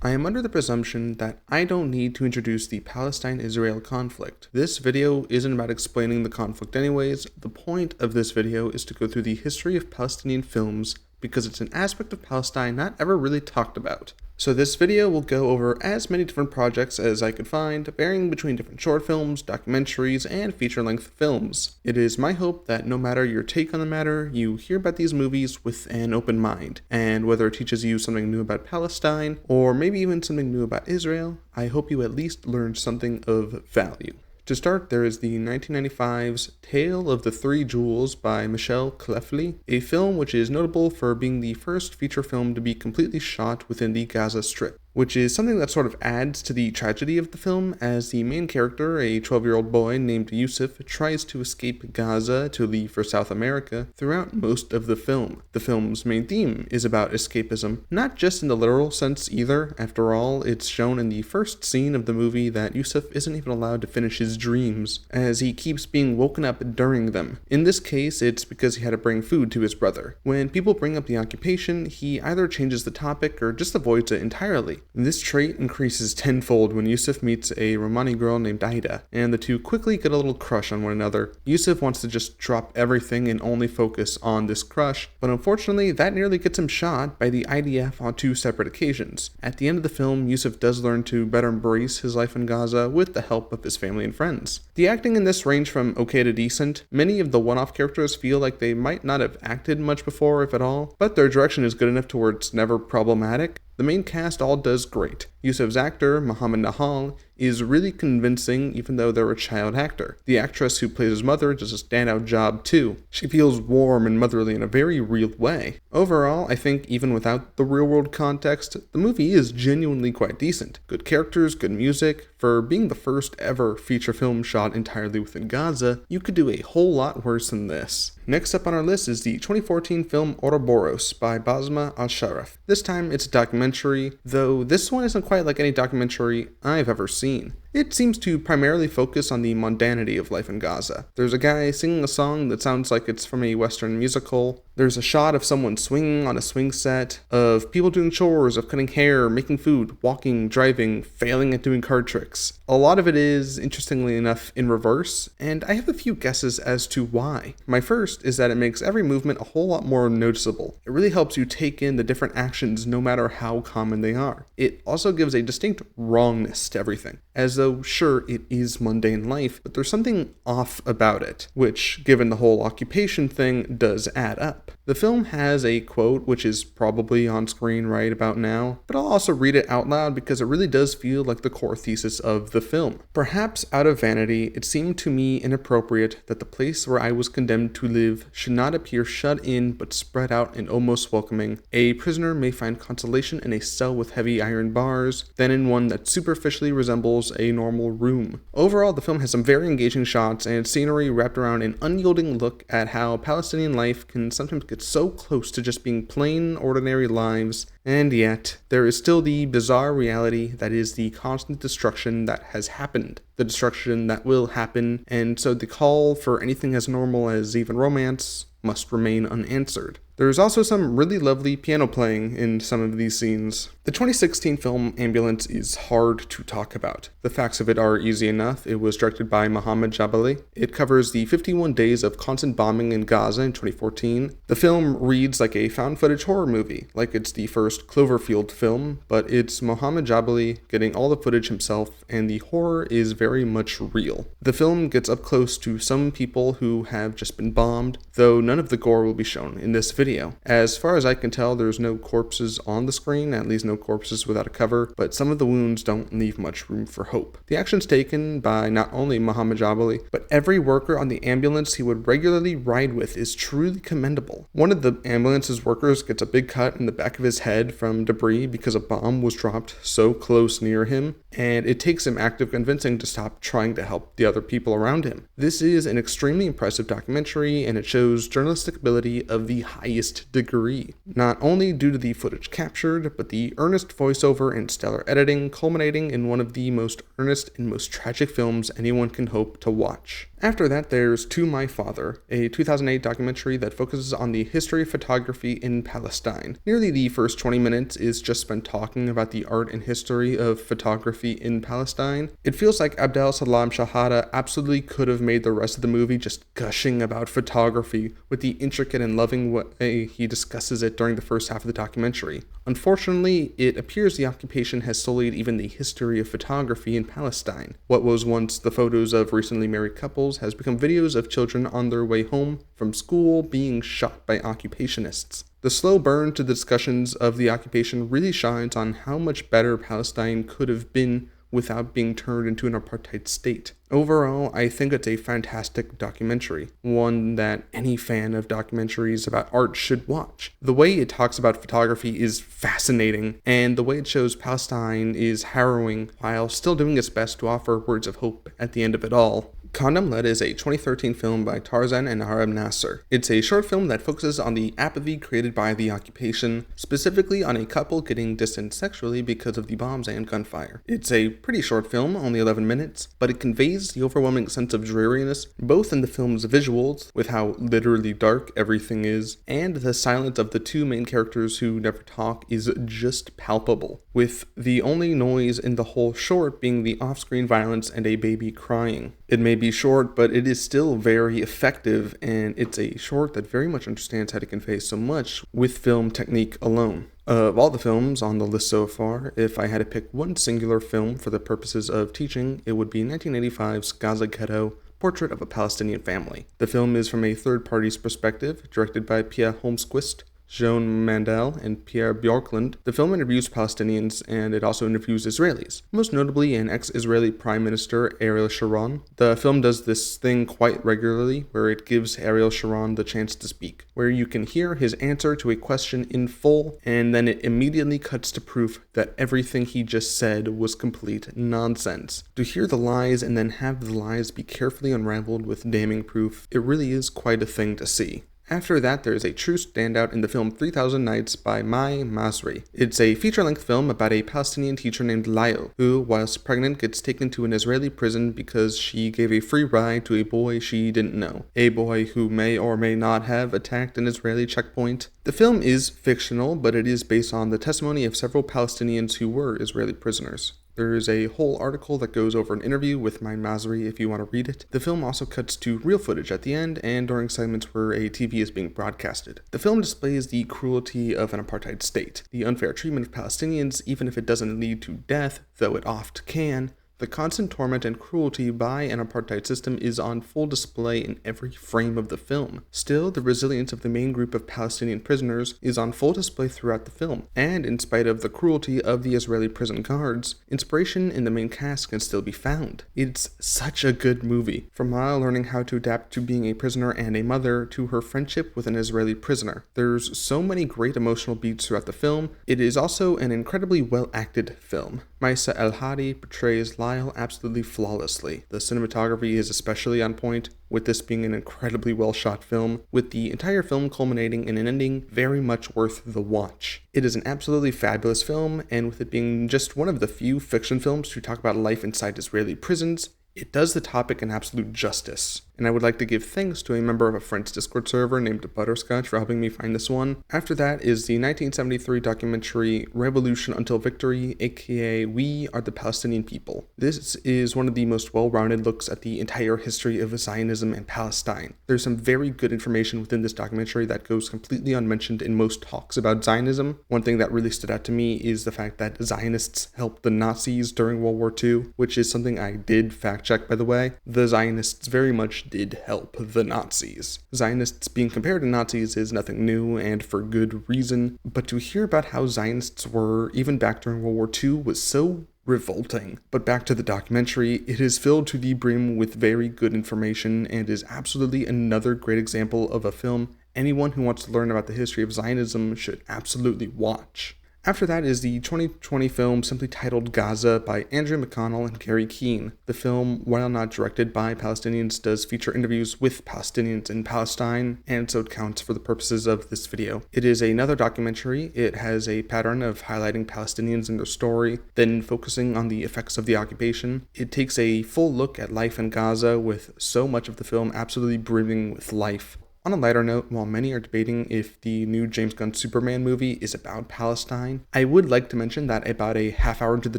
I am under the presumption that I don't need to introduce the Palestine-Israel conflict. This video isn't about explaining the conflict anyways. The point of this video is to go through the history of Palestinian films because it's an aspect of Palestine not ever really talked about. So this video will go over as many different projects as I could find, varying between different short films, documentaries, and feature-length films. It is my hope that no matter your take on the matter, you hear about these movies with an open mind, and whether it teaches you something new about Palestine, or maybe even something new about Israel, I hope you at least learn something of value. To start, there is the 1995's Tale of the Three Jewels by Michel Clefley, a film which is notable for being the first feature film to be completely shot within the Gaza Strip, which is something that sort of adds to the tragedy of the film, as the main character, a 12-year-old boy named Yusuf, tries to escape Gaza to leave for South America throughout most of the film. The film's main theme is about escapism, not just in the literal sense either. After all, it's shown in the first scene of the movie that Yusuf isn't even allowed to finish his dreams, as he keeps being woken up during them. In this case, it's because he had to bring food to his brother. When people bring up the occupation, he either changes the topic or just avoids it entirely. This trait increases tenfold when Yusuf meets a Romani girl named Ida, and the two quickly get a little crush on one another. Yusuf wants to just drop everything and only focus on this crush, but unfortunately that nearly gets him shot by the IDF on two separate occasions. At the end of the film, Yusuf does learn to better embrace his life in Gaza with the help of his family and friends. The acting in this range from okay to decent. Many of the one-off characters feel like they might not have acted much before, if at all, but their direction is good enough to where it's never problematic. The main cast all does great. Yusuf's actor, Mohammed Nahal, is really convincing even though they're a child actor. The actress who plays his mother does a standout job too. She feels warm and motherly in a very real way. Overall, I think even without the real-world context, the movie is genuinely quite decent. Good characters, good music. For being the first ever feature film shot entirely within Gaza, you could do a whole lot worse than this. Next up on our list is the 2014 film Ouroboros by Basma Al-Sharaf. This time it's a documentary, though this one isn't quite like any documentary I've ever seen. It seems to primarily focus on the mundanity of life in Gaza. There's a guy singing a song that sounds like it's from a Western musical. There's a shot of someone swinging on a swing set, of people doing chores, of cutting hair, making food, walking, driving, failing at doing card tricks. A lot of it is, interestingly enough, in reverse, and I have a few guesses as to why. My first is that it makes every movement a whole lot more noticeable. It really helps you take in the different actions no matter how common they are. It also gives a distinct wrongness to everything, as though sure it is mundane life, but there's something off about it, which, given the whole occupation thing, does add up. The film has a quote which is probably on screen right about now, but I'll also read it out loud because it really does feel like the core thesis of the film. Perhaps out of vanity, it seemed to me inappropriate that the place where I was condemned to live should not appear shut in but spread out and almost welcoming. A prisoner may find consolation in a cell with heavy iron bars than in one that superficially resembles a normal room. Overall, the film has some very engaging shots and scenery wrapped around an unyielding look at how Palestinian life can sometimes get so close to just being plain, ordinary lives, and yet there is still the bizarre reality that is the constant destruction that has happened, the destruction that will happen, and so the call for anything as normal as even romance must remain unanswered. There is also some really lovely piano playing in some of these scenes. The 2016 film Ambulance is hard to talk about. The facts of it are easy enough. It was directed by Mohammed Jabali. It covers the 51 days of constant bombing in Gaza in 2014. The film reads like a found footage horror movie, like it's the first Cloverfield film, but it's Mohammed Jabali getting all the footage himself, and the horror is very much real. The film gets up close to some people who have just been bombed, though none of the gore will be shown in this video. As far as I can tell, there's no corpses on the screen, at least no corpses without a cover, but some of the wounds don't leave much room for hope. The action's taken by not only Mohammed Jabali, but every worker on the ambulance he would regularly ride with is truly commendable. One of the ambulance's workers gets a big cut in the back of his head from debris because a bomb was dropped so close near him, and it takes him active convincing to stop trying to help the other people around him. This is an extremely impressive documentary, and it shows journalistic ability of the highest degree, not only due to the footage captured, but the earnest voiceover and stellar editing, culminating in one of the most earnest and most tragic films anyone can hope to watch. After that, there's To My Father, a 2008 documentary that focuses on the history of photography in Palestine. Nearly the first 20 minutes is just spent talking about the art and history of photography in Palestine. It feels like Abdel Salam Shahada absolutely could have made the rest of the movie just gushing about photography with the intricate and loving way he discusses it during the first half of the documentary. Unfortunately, it appears the occupation has sullied even the history of photography in Palestine. What was once the photos of recently married couples has become videos of children on their way home from school being shot by occupationists. The slow burn to the discussions of the occupation really shines on how much better Palestine could have been without being turned into an apartheid state. Overall, I think it's a fantastic documentary, one that any fan of documentaries about art should watch. The way it talks about photography is fascinating, and the way it shows Palestine is harrowing while still doing its best to offer words of hope at the end of it all. Condom Lead is a 2013 film by Tarzan and Arab Nasser. It's a short film that focuses on the apathy created by the occupation, specifically on a couple getting distanced sexually because of the bombs and gunfire. It's a pretty short film, only 11 minutes, but it conveys the overwhelming sense of dreariness, both in the film's visuals, with how literally dark everything is, and the silence of the two main characters who never talk is just palpable, with the only noise in the whole short being the off-screen violence and a baby crying. It may be short, but it is still very effective, and it's a short that very much understands how to convey so much with film technique alone. Of all the films on the list so far, if I had to pick one singular film for the purposes of teaching, it would be 1985's Gaza Ghetto, Portrait of a Palestinian Family. The film is from a third party's perspective, directed by Pia Holmquist, Joan Mandel, and Pierre Bjorklund. The film interviews Palestinians, and it also interviews Israelis, most notably an ex-Israeli Prime Minister, Ariel Sharon. The film does this thing quite regularly, where it gives Ariel Sharon the chance to speak, where you can hear his answer to a question in full, and then it immediately cuts to proof that everything he just said was complete nonsense. To hear the lies and then have the lies be carefully unraveled with damning proof, it really is quite a thing to see. After that, there is a true standout in the film 3000 Nights by Mai Masri. It's a feature-length film about a Palestinian teacher named Lyle, who, whilst pregnant, gets taken to an Israeli prison because she gave a free ride to a boy she didn't know, a boy who may or may not have attacked an Israeli checkpoint. The film is fictional, but it is based on the testimony of several Palestinians who were Israeli prisoners. There is a whole article that goes over an interview with Mai Masri if you want to read it. The film also cuts to real footage at the end and during segments where a TV is being broadcasted. The film displays the cruelty of an apartheid state, the unfair treatment of Palestinians, even if it doesn't lead to death, though it oft can. The constant torment and cruelty by an apartheid system is on full display in every frame of the film. Still, the resilience of the main group of Palestinian prisoners is on full display throughout the film, and in spite of the cruelty of the Israeli prison guards, inspiration in the main cast can still be found. It's such a good movie, from Maya learning how to adapt to being a prisoner and a mother to her friendship with an Israeli prisoner. There's so many great emotional beats throughout the film. It is also an incredibly well-acted film. Maisa El-Hadi portrays Lyle absolutely flawlessly. The cinematography is especially on point, with this being an incredibly well-shot film, with the entire film culminating in an ending very much worth the watch. It is an absolutely fabulous film, and with it being just one of the few fiction films to talk about life inside Israeli prisons, it does the topic an absolute justice. And I would like to give thanks to a member of a friend's Discord server named Butterscotch for helping me find this one. After that is the 1973 documentary Revolution Until Victory, aka We Are the Palestinian People. This is one of the most well-rounded looks at the entire history of Zionism and Palestine. There's some very good information within this documentary that goes completely unmentioned in most talks about Zionism. One thing that really stood out to me is the fact that Zionists helped the Nazis during World War II, which is something I did fact check, by the way. The Zionists very much did help the Nazis. Zionists being compared to Nazis is nothing new, and for good reason, but to hear about how Zionists were, even back during World War II, was so revolting. But back to the documentary, it is filled to the brim with very good information, and is absolutely another great example of a film anyone who wants to learn about the history of Zionism should absolutely watch. After that is the 2020 film simply titled Gaza by Andrew McConnell and Gary Keane. The film, while not directed by Palestinians, does feature interviews with Palestinians in Palestine, and so it counts for the purposes of this video. It is another documentary. It has a pattern of highlighting Palestinians and their story, then focusing on the effects of the occupation. It takes a full look at life in Gaza, with so much of the film absolutely brimming with life. On a lighter note, while many are debating if the new James Gunn Superman movie is about Palestine, I would like to mention that about a half hour into the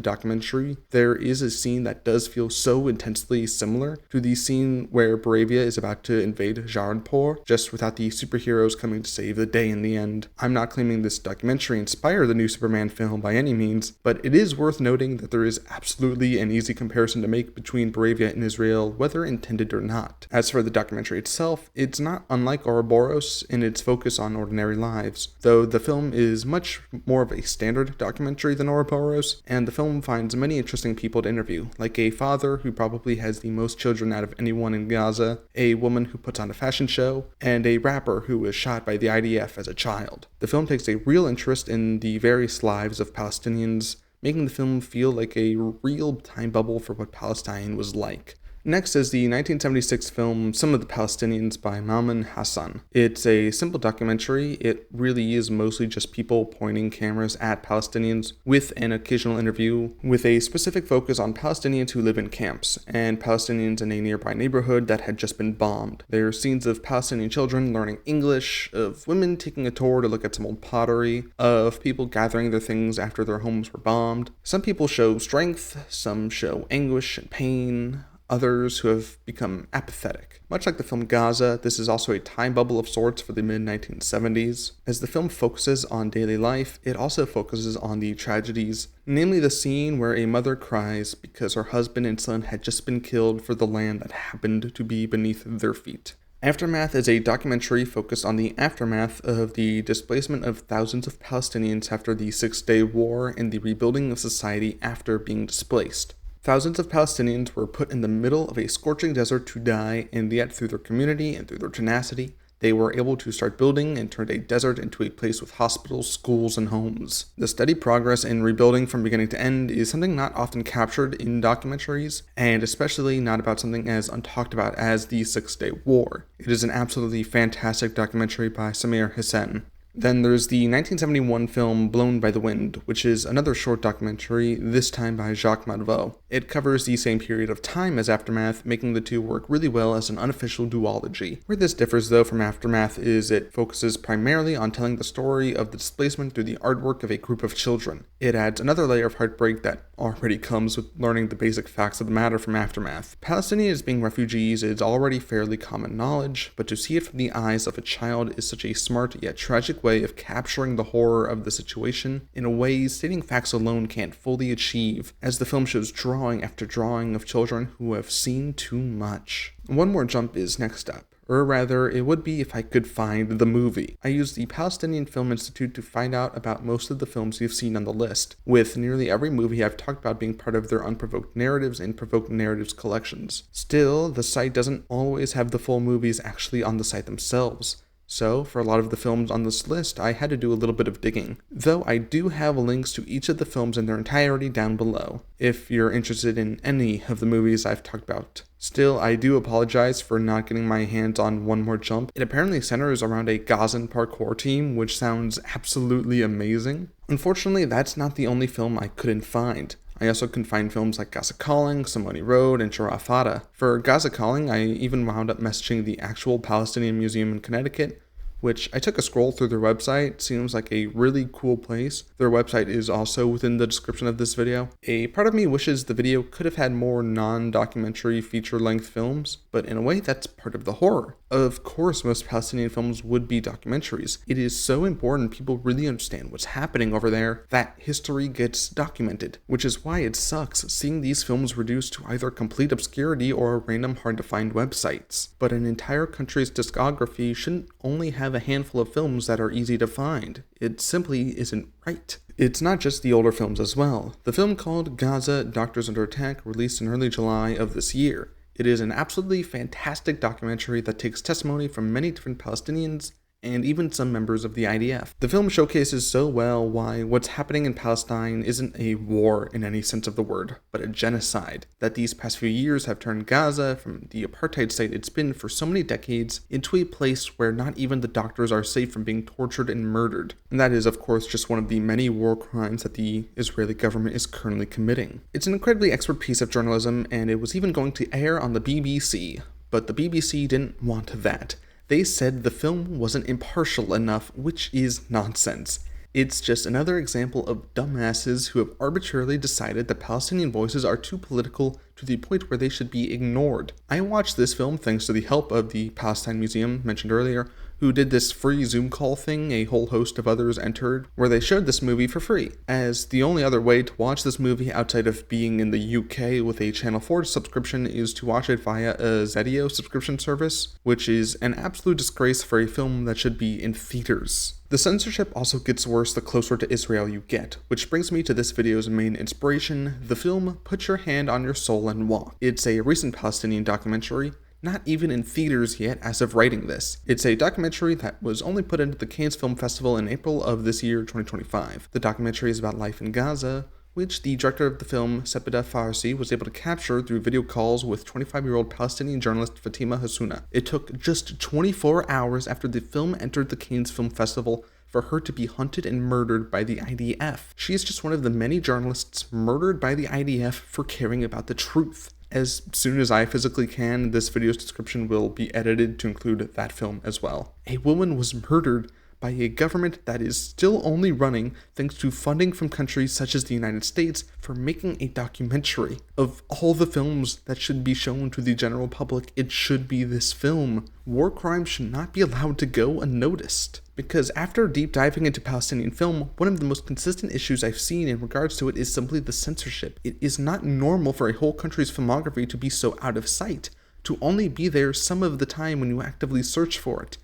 documentary, there is a scene that does feel so intensely similar to the scene where Bravia is about to invade Jaradpur, just without the superheroes coming to save the day in the end. I'm not claiming this documentary inspired the new Superman film by any means, but it is worth noting that there is absolutely an easy comparison to make between Bravia and Israel, whether intended or not. As for the documentary itself, it's not unlike Ouroboros in its focus on ordinary lives, though the film is much more of a standard documentary than Ouroboros, and the film finds many interesting people to interview, like a father who probably has the most children out of anyone in Gaza, a woman who puts on a fashion show, and a rapper who was shot by the IDF as a child. The film takes a real interest in the various lives of Palestinians, making the film feel like a real time bubble for what Palestine was like. Next is the 1976 film Some of the Palestinians by Malman Hassan. It's a simple documentary. It really is mostly just people pointing cameras at Palestinians with an occasional interview with a specific focus on Palestinians who live in camps and Palestinians in a nearby neighborhood that had just been bombed. There are scenes of Palestinian children learning English, of women taking a tour to look at some old pottery, of people gathering their things after their homes were bombed. Some people show strength, some show anguish and pain, others who have become apathetic. Much like the film Gaza, this is also a time bubble of sorts for the mid-1970s. As the film focuses on daily life, it also focuses on the tragedies, namely the scene where a mother cries because her husband and son had just been killed for the land that happened to be beneath their feet. Aftermath is a documentary focused on the aftermath of the displacement of thousands of Palestinians after the Six-Day War and the rebuilding of society after being displaced. Thousands of Palestinians were put in the middle of a scorching desert to die, and yet through their community and through their tenacity, they were able to start building and turned a desert into a place with hospitals, schools, and homes. The steady progress in rebuilding from beginning to end is something not often captured in documentaries, and especially not about something as untalked about as the Six-Day War. It is an absolutely fantastic documentary by Samir Hussein. Then there's the 1971 film Blown by the Wind, which is another short documentary, this time by Jacques Madveau. It covers the same period of time as Aftermath, making the two work really well as an unofficial duology. Where this differs though from Aftermath is it focuses primarily on telling the story of the displacement through the artwork of a group of children. It adds another layer of heartbreak that already comes with learning the basic facts of the matter from Aftermath. Palestinians being refugees is already fairly common knowledge, but to see it from the eyes of a child is such a smart yet tragic way of capturing the horror of the situation in a way stating facts alone can't fully achieve, as the film shows drawing after drawing of children who have seen too much. One more jump is next up. Or rather, it would be if I could find the movie. I used the Palestinian Film Institute to find out about most of the films you've seen on the list, with nearly every movie I've talked about being part of their Unprovoked Narratives and Provoked Narratives collections. Still, the site doesn't always have the full movies actually on the site themselves. So, for a lot of the films on this list, I had to do a little bit of digging, though I do have links to each of the films in their entirety down below, if you're interested in any of the movies I've talked about. Still, I do apologize for not getting my hands on One More Jump. It apparently centers around a Gazan parkour team, which sounds absolutely amazing. Unfortunately, that's not the only film I couldn't find. I also couldn't find films like Gaza Calling, Simone Road, and Sharafata. For Gaza Calling, I even wound up messaging the actual Palestinian Museum in Connecticut, which I took a scroll through their website. Seems like a really cool place. Their website is also within the description of this video. A part of me wishes the video could have had more non-documentary feature-length films, but in a way that's part of the horror. Of course, most Palestinian films would be documentaries. It is so important people really understand what's happening over there that history gets documented, which is why it sucks seeing these films reduced to either complete obscurity or random hard-to-find websites. But an entire country's discography shouldn't only have a handful of films that are easy to find. It simply isn't right. It's not just the older films as well. The film called Gaza: Doctors Under Attack released in early July of this year. It is an absolutely fantastic documentary that takes testimony from many different Palestinians and even some members of the IDF. The film showcases so well why what's happening in Palestine isn't a war in any sense of the word, but a genocide, that these past few years have turned Gaza from the apartheid state it's been for so many decades into a place where not even the doctors are safe from being tortured and murdered. And that is, of course, just one of the many war crimes that the Israeli government is currently committing. It's an incredibly expert piece of journalism, and it was even going to air on the BBC, but the BBC didn't want that. They said the film wasn't impartial enough, which is nonsense. It's just another example of dumbasses who have arbitrarily decided that Palestinian voices are too political to the point where they should be ignored. I watched this film thanks to the help of the Palestine Museum mentioned earlier, who did this free Zoom call thing a whole host of others entered, where they showed this movie for free, as the only other way to watch this movie outside of being in the UK with a Channel 4 subscription is to watch it via a Zedio subscription service, which is an absolute disgrace for a film that should be in theaters. The censorship also gets worse the closer to Israel you get, which brings me to this video's main inspiration, the film Put Your Hand on Your Soul and Walk. It's a recent Palestinian documentary, not even in theaters yet as of writing this. It's a documentary that was only put into the Cannes Film Festival in April of this year, 2025. The documentary is about life in Gaza, which the director of the film, Sepida Farsi, was able to capture through video calls with 25-year-old Palestinian journalist Fatima Hassouna. It took just 24 hours after the film entered the Cannes Film Festival for her to be hunted and murdered by the IDF. She is just one of the many journalists murdered by the IDF for caring about the truth. As soon as I physically can, this video's description will be edited to include that film as well. A woman was murdered by a government that is still only running thanks to funding from countries such as the United States for making a documentary. Of all the films that should be shown to the general public, it should be this film. War crimes should not be allowed to go unnoticed. Because after deep diving into Palestinian film, one of the most consistent issues I've seen in regards to it is simply the censorship. It is not normal for a whole country's filmography to be so out of sight, to only be there some of the time when you actively search for it.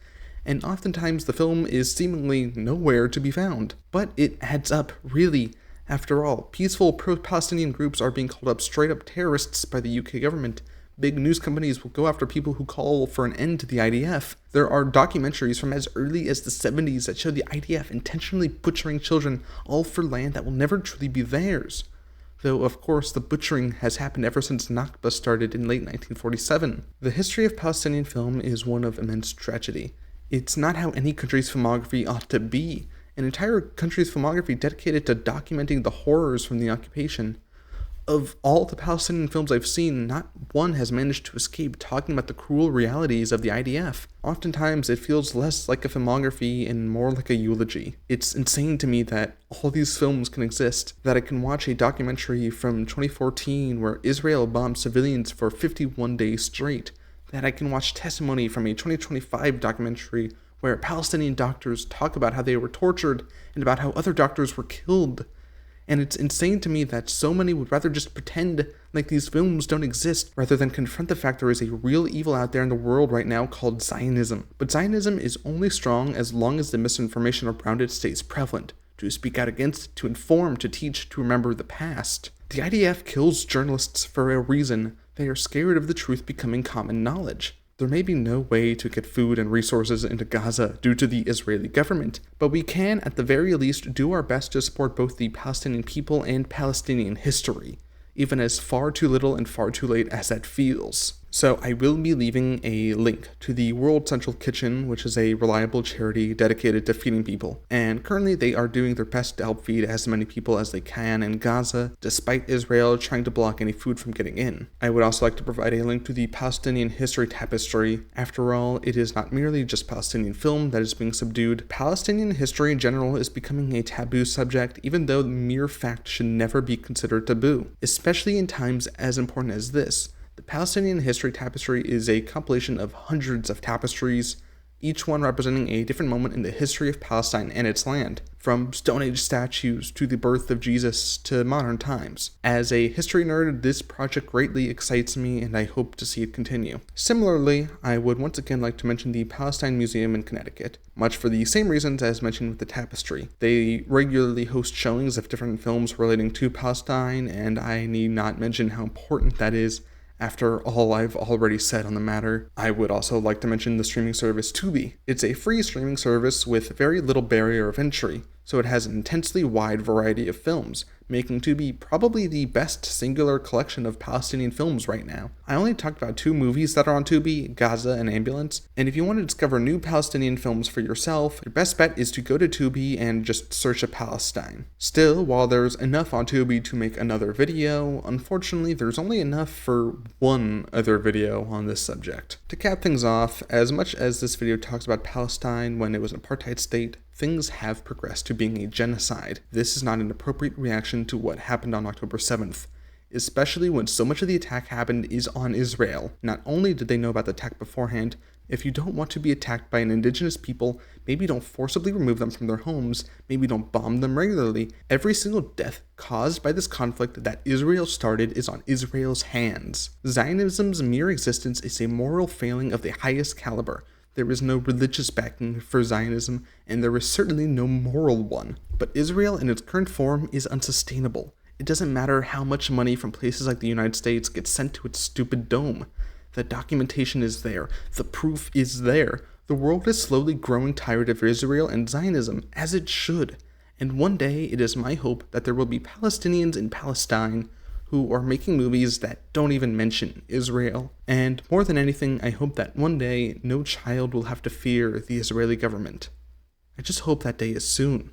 And oftentimes the film is seemingly nowhere to be found. But it adds up, really. After all, peaceful pro-Palestinian groups are being called up straight-up terrorists by the UK government. Big news companies will go after people who call for an end to the IDF. There are documentaries from as early as the 70s that show the IDF intentionally butchering children, all for land that will never truly be theirs. Though, of course, the butchering has happened ever since Nakba started in late 1947. The history of Palestinian film is one of immense tragedy. It's not how any country's filmography ought to be. An entire country's filmography dedicated to documenting the horrors from the occupation. Of all the Palestinian films I've seen, not one has managed to escape talking about the cruel realities of the IDF. Oftentimes, it feels less like a filmography and more like a eulogy. It's insane to me that all these films can exist, that I can watch a documentary from 2014 where Israel bombed civilians for 51 days straight, that I can watch testimony from a 2025 documentary where Palestinian doctors talk about how they were tortured and about how other doctors were killed. And it's insane to me that so many would rather just pretend like these films don't exist rather than confront the fact there is a real evil out there in the world right now called Zionism. But Zionism is only strong as long as the misinformation around it stays prevalent. To speak out against, to inform, to teach, to remember the past. The IDF kills journalists for a reason. They are scared of the truth becoming common knowledge. There may be no way to get food and resources into Gaza due to the Israeli government, but we can, at the very least, do our best to support both the Palestinian people and Palestinian history, even as far too little and far too late as that feels. So I will be leaving a link to the World Central Kitchen, which is a reliable charity dedicated to feeding people. And currently they are doing their best to help feed as many people as they can in Gaza, despite Israel trying to block any food from getting in. I would also like to provide a link to the Palestinian History Tapestry. After all, it is not merely just Palestinian film that is being subdued. Palestinian history in general is becoming a taboo subject, even though the mere fact should never be considered taboo, especially in times as important as this. The Palestinian History Tapestry is a compilation of hundreds of tapestries, each one representing a different moment in the history of Palestine and its land, from Stone Age statues to the birth of Jesus to modern times. As a history nerd, this project greatly excites me and I hope to see it continue. Similarly, I would once again like to mention the Palestine Museum in Connecticut, much for the same reasons as mentioned with the tapestry. They regularly host showings of different films relating to Palestine, and I need not mention how important that is, After all I've already said on the matter, I would also like to mention the streaming service Tubi. It's a free streaming service with very little barrier of entry, so it has an intensely wide variety of films, making Tubi probably the best singular collection of Palestinian films right now. I only talked about 2 movies that are on Tubi, Gaza and Ambulance, and if you want to discover new Palestinian films for yourself, your best bet is to go to Tubi and just search a Palestine. Still, while there's enough on Tubi to make another video, unfortunately there's only enough for one other video on this subject. To cap things off, as much as this video talks about Palestine when it was an apartheid state, things have progressed to being a genocide. This is not an appropriate reaction to what happened on October 7th, especially when so much of the attack happened is on Israel. Not only did they know about the attack beforehand, if you don't want to be attacked by an indigenous people, maybe don't forcibly remove them from their homes, maybe don't bomb them regularly. Every single death caused by this conflict that Israel started is on Israel's hands. Zionism's mere existence is a moral failing of the highest caliber. There is no religious backing for Zionism, and there is certainly no moral one. But Israel in its current form is unsustainable. It doesn't matter how much money from places like the United States gets sent to its stupid dome. The documentation is there. The proof is there. The world is slowly growing tired of Israel and Zionism, as it should. And one day, it is my hope that there will be Palestinians in Palestine who are making movies that don't even mention Israel. And more than anything, I hope that one day, no child will have to fear the Israeli government. I just hope that day is soon.